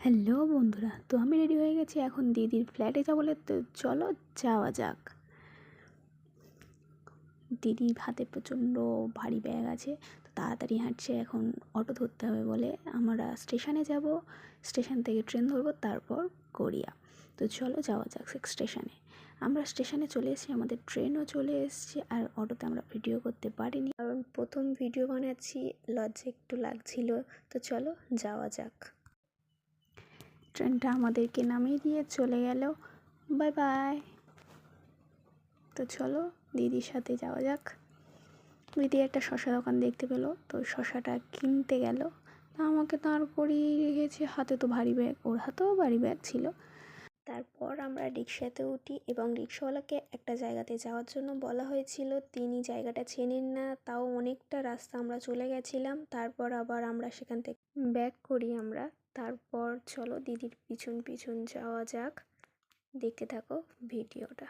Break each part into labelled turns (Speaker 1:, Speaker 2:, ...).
Speaker 1: Hello বন্ধুরা, তো আমি রেডি হয়ে গেছি। এখন দিদির ফ্ল্যাটে যাবো বলে, তো চলো যাওয়া যাক। দিদির হাতে প্রচণ্ড ভারী ব্যাগ আছে, তো তাড়াতাড়ি হাঁটছে। এখন অটো ধরতে হবে বলে আমরা স্টেশনে যাব। স্টেশন থেকে ট্রেন ধরবো, তারপর গড়িয়া। তো চলো যাওয়া যাক স্টেশনে। আমরা স্টেশনে চলে এসেছি, আমাদের ট্রেনও চলে এসেছে। আর অটোতে আমরা ভিডিও করতে পারিনি, কারণ প্রথম ভিডিও বানাচ্ছি, লজ্জা একটু লাগছিল। তো চলো যাওয়া যাক। ট্রেনটা আমাদেরকে নামিয়ে দিয়ে চলে গেল। Bye bye. তো চলো দিদির সাথে যাওয়া যাক। দিদি একটা শশা দোকান দেখতে পেলো, তো শশাটা কিনতে গেল। আমাকে দাঁড় করিয়ে রেখেছে, হাতে তো ভারী ব্যাগ, ওর হাতেও ভারী ব্যাগ ছিল। তারপর আমরা রিক্সাতে উঠি এবং রিক্সাওয়ালাকে একটা জায়গাতে যাওয়ার জন্য বলা হয়েছিল। তিনি জায়গাটা চেনেন না, তাও অনেকটা রাস্তা আমরা চলে গেছিলাম। তারপর আবার আমরা সেখান থেকে ব্যাক করি আমরা। তারপর চলো দিদির পিছন পিছন যাওয়া যাক। দেখতে থাকো ভিডিওটা।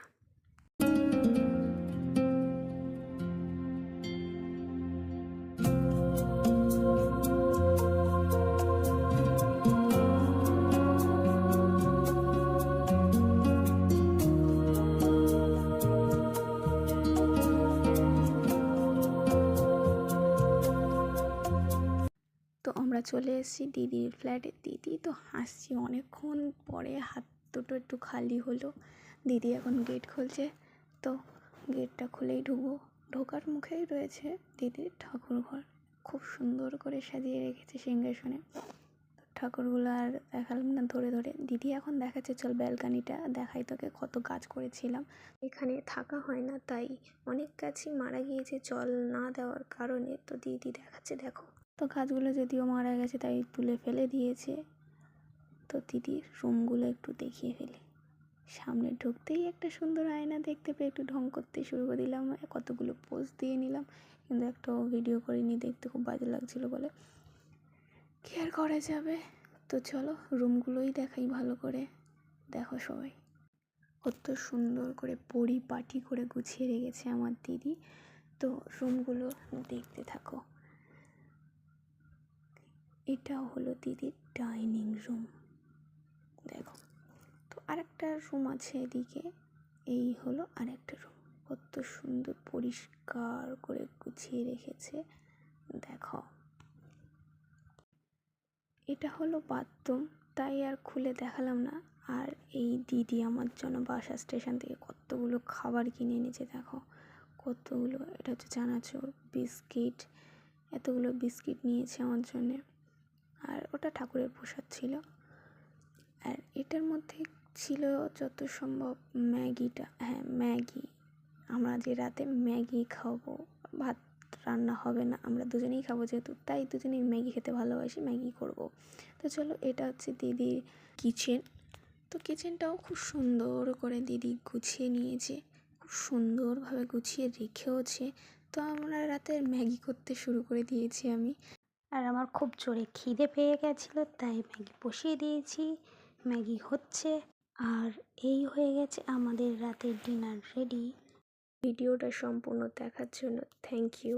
Speaker 1: তো আমরা চলে এসেছি দিদির ফ্ল্যাটে। দিদি তো হাসছি, অনেকক্ষণ পরে হাত দুটো একটু খালি হলো। দিদি এখন গেট খুলছে, তো গেটটা খুলেই ঢুকবো। ঢোকার মুখেই রয়েছে দিদির ঠাকুর ঘর, খুব সুন্দর করে সাজিয়ে রেখেছে সিংহাসনে। ঠাকুরগুলো আর দেখালাম না ধরে ধরে। দিদি এখন দেখাচ্ছে, চল ব্যালকানিটা দেখাই তোকে, কত গাছ করেছিলাম। এখানে থাকা হয় না, তাই অনেক গাছই মারা গিয়েছে জল না দেওয়ার কারণে। তো দিদি দেখাচ্ছে, দেখো। তো গাছগুলো যদিও মারা গেছে, তাই তুলে ফেলে দিয়েছে। তো দিদির রুমগুলো একটু দেখিয়ে ফেলি। সামনে ঢুকতেই একটা সুন্দর আয়না দেখতে পেয়ে একটু ঢং করতে শুরু করে দিলাম। কতগুলো পোজ দিয়ে নিলাম, কিন্তু একটাও ভিডিও করিনি, দেখতে খুব বাজে লাগছিলো বলে। কি আর করা যাবে। তো চলো রুমগুলোই দেখাই ভালো করে। দেখো সবাই, কত সুন্দর করে পরিপাটি করে গুছিয়ে রেখেছে আমার দিদি। তো রুমগুলো দেখতে থাকো। এটা হলো দিদির ডাইনিং রুম, দেখো। তো আরেকটা রুম আছে এদিকে, এই হলো আরেকটা রুম। কত সুন্দর পরিষ্কার করে গুছিয়ে রেখেছে, দেখো। এটা হলো বাথরুম, তাই আর খুলে দেখালাম না। আর এই দিদি আমার জন্য বাসা স্টেশন থেকে কতগুলো খাবার কিনে এনেছে, দেখো কতগুলো। এটা হচ্ছে চানাচুর, বিস্কিট, এতগুলো বিস্কিট নিয়েছে আমার জন্যে। আর ওটা ঠাকুরের প্রসাদ ছিল। আর এটার মধ্যে ছিল যত সম্ভব ম্যাগিটা, হ্যাঁ ম্যাগি। আমরা যে রাতে ম্যাগি খাবো, ভাত রান্না হবে না, আমরা দুজনেই খাবো যেহেতু, তাই দুজনেই ম্যাগি খেতে ভালোবাসি, ম্যাগি করব। তো চলো, এটা হচ্ছে দিদির কিচেন। তো কিচেনটাও খুব সুন্দর করে দিদি গুছিয়ে নিয়েছে, খুব সুন্দরভাবে গুছিয়ে রেখেওছে। তো আমরা রাতে ম্যাগি করতে শুরু করে দিয়েছি আমি। আর আমার খুব জোরে খিদে পেয়ে গেছিলো, তাই ম্যাগি বসিয়ে দিয়েছি। ম্যাগি হচ্ছে, আর এই হয়ে গেছে আমাদের রাতের ডিনার রেডি। ভিডিওটা সম্পূর্ণ দেখার জন্য থ্যাংক ইউ।